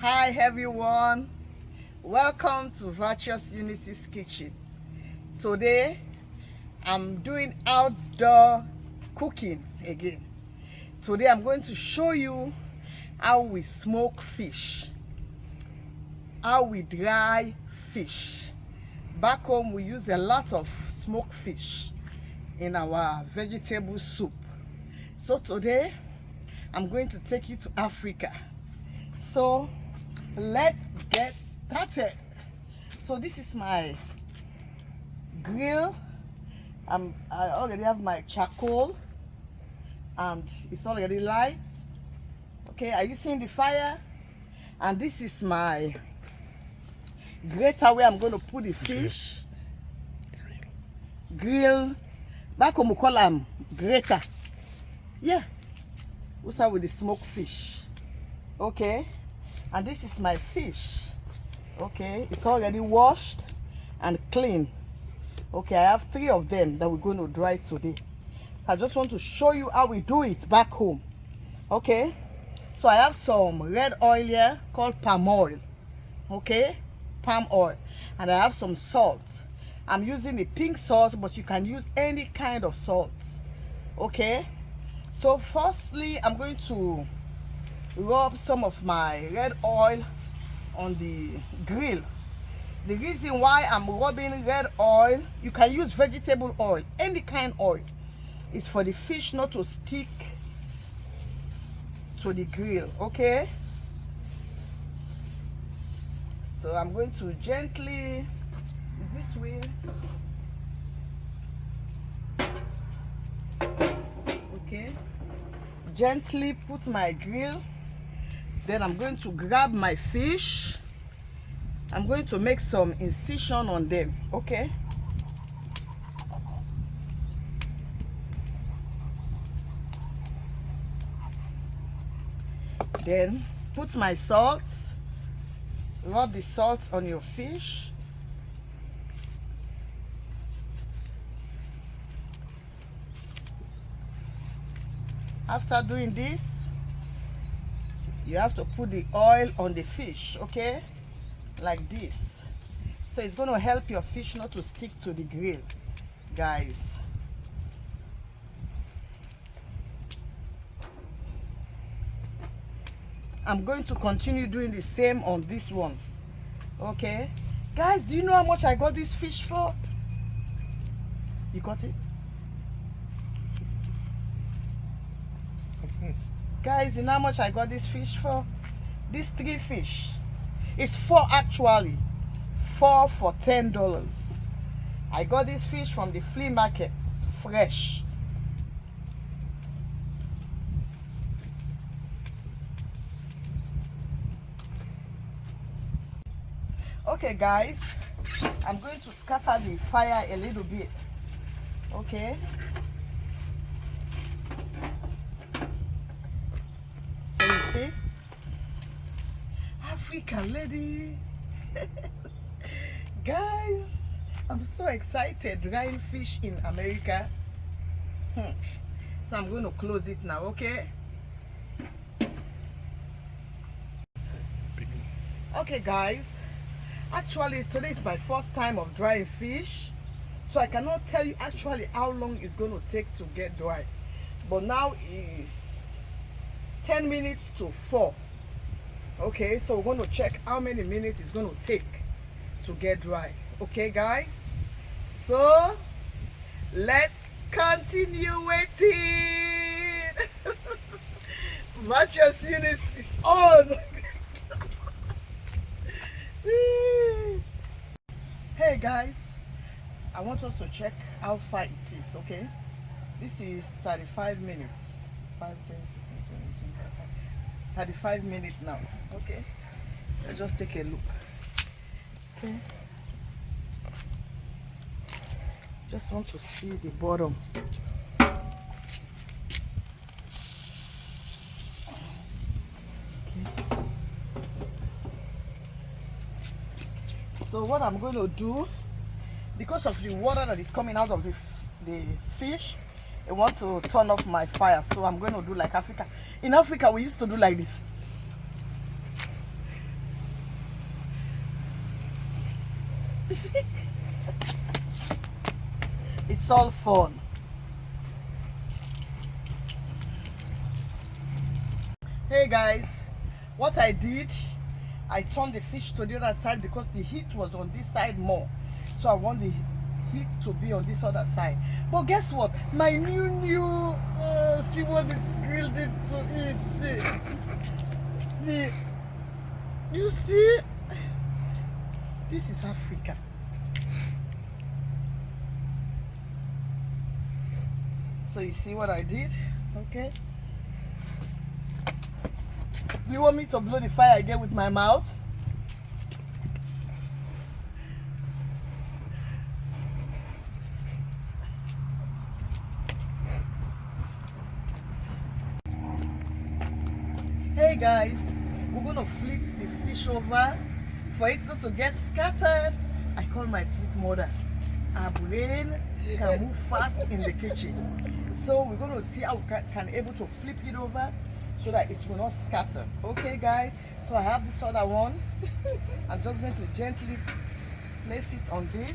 Hi everyone, welcome to Virtuous Eunice's kitchen. Today I'm doing outdoor cooking again. Today I'm going to show you how we smoke fish, how we dry fish. Back home we use a lot of smoked fish in our vegetable soup. So today I'm going to take you to Africa. So let's get started. So this is my grill. I already have my charcoal and it's already light. Okay, are you seeing the fire? And this is my grater where I'm going to put the fish. Grill. Back home we call them grater. Yeah. We start with the smoked fish. Okay. And this is my fish. Okay, it's already washed and clean. Okay, I have 3 of them that we're going to dry today. I just want to show you how we do it back home. Okay, so I have some red oil here called palm oil. Okay, palm oil. And I have some salt. I'm using the pink salt, but you can use any kind of salt. Okay, so firstly I'm going to rub some of my red oil on the grill. The reason why I'm rubbing red oil, you can use vegetable oil, any kind oil, is for the fish not to stick to the grill. Okay, so I'm going to gently, is this way? Okay, gently put my grill. Then I'm going to grab my fish. I'm going to make some incision on them. Okay, then put my salt. Rub the salt on your fish. After doing this, you have to put the oil on the fish, okay, like this. So it's going to help your fish not to stick to the grill, guys. I'm going to continue doing the same on these ones. Okay, guys, do you know how much I got this fish for? You got it? Guys, you know how much I got this fish for? These 3 fish. It's 4 actually. 4 for $10. I got this fish from the flea markets, fresh. Okay guys, I'm going to scatter the fire a little bit. Okay. See, Africa lady. Guys, I'm so excited drying fish in America. So I'm going to close it now. Okay, guys, actually today is my first time of drying fish, so I cannot tell you actually how long it's going to take to get dry, but now is 10 minutes to 4. Okay, so we're going to check how many minutes it's going to take to get dry. Okay guys, so let's continue waiting. Virtuous Eunice is on. Hey guys, I want us to check how far it is. Okay, this is 35 minutes. 5, 10, 15, 20, 35 minutes now. Okay, let's just take a look. Okay, just want to see the bottom. Okay. So what I'm going to do, because of the water that is coming out of the fish, I want to turn off my fire. So I'm going to do like Africa. In Africa, we used to do like this. You see? It's all fun. Hey guys, what I did, I turned the fish to the other side because the heat was on this side more. So I want the heat to be on this other side. But guess what? My new see what the grill did to it. See, you see, this is Africa. So you see what I did? Okay. You want me to blow the fire again with my mouth? Hey guys, we're gonna flip the fish over for it not to get scattered. I call my sweet mother. Her brain can move fast in the kitchen. So we're gonna see how we can able to flip it over so that it will not scatter. Okay guys, so I have this other one. I'm just going to gently place it on this,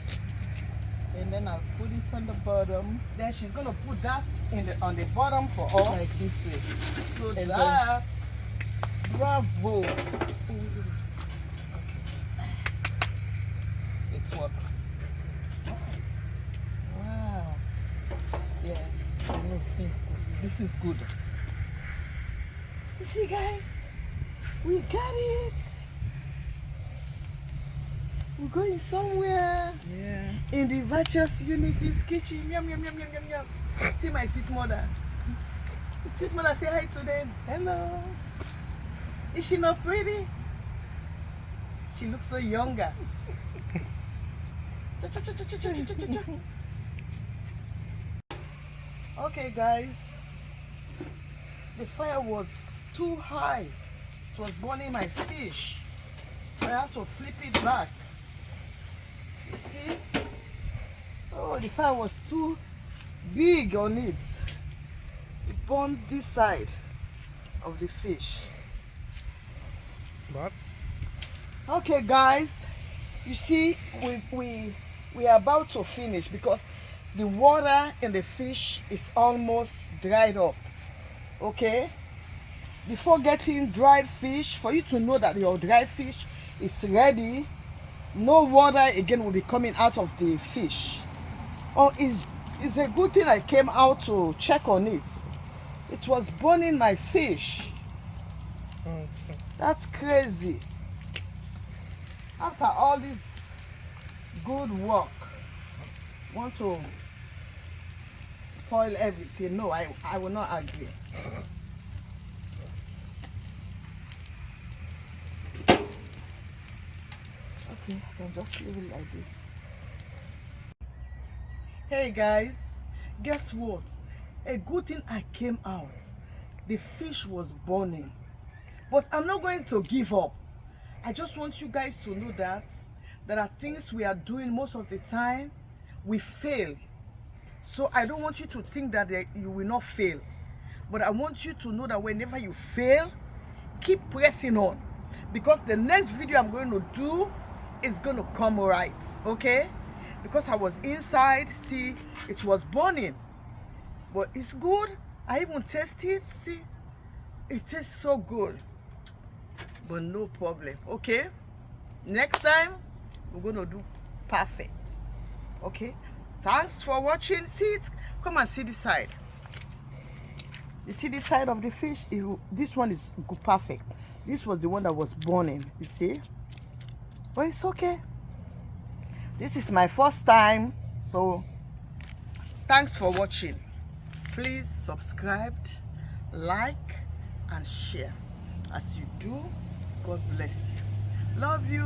and then I'll put this on the bottom. Then she's gonna put that on the bottom for us, like this way. So and that, bravo. It works. Wow. Yeah. No, see, this is good. You see guys, we got it. We're going somewhere. Yeah. In the virtuous Eunice's kitchen. Yum, yum, yum, yum, yum, yum. See my sweet mother. Sweet mother, say hi to them. Hello. Is she not pretty? She looks so younger. Okay guys, the fire was too high. It was burning my fish, so I have to flip it back. You see? Oh, the fire was too big on it. It burned this side of the fish. What? Okay guys, you see, we are about to finish because the water in the fish is almost dried up. Okay, before getting dried fish, for you to know that your dried fish is ready, no water again will be coming out of the fish. Oh, it's a good thing I came out to check on it. It was burning my fish. Okay. That's crazy. After all this good work, want to spoil everything? No, I will not agree. Okay, I can just leave it like this. Hey guys, guess what? A good thing I came out. The fish was burning. But I'm not going to give up. I just want you guys to know that there are things we are doing most of the time, we fail. So I don't want you to think that you will not fail. But I want you to know that whenever you fail, keep pressing on. Because the next video I'm going to do is going to come right, okay? Because I was inside, see, it was burning. But it's good. I even tasted it, see, it tastes so good. But no problem, okay? Next time, we're going to do perfect, okay? Thanks for watching. See it? Come and see this side. You see this side of the fish? This one is perfect. This was the one that was burning, you see? But it's okay. This is my first time, so thanks for watching. Please subscribe, like, and share. As you do, God bless you. Love you.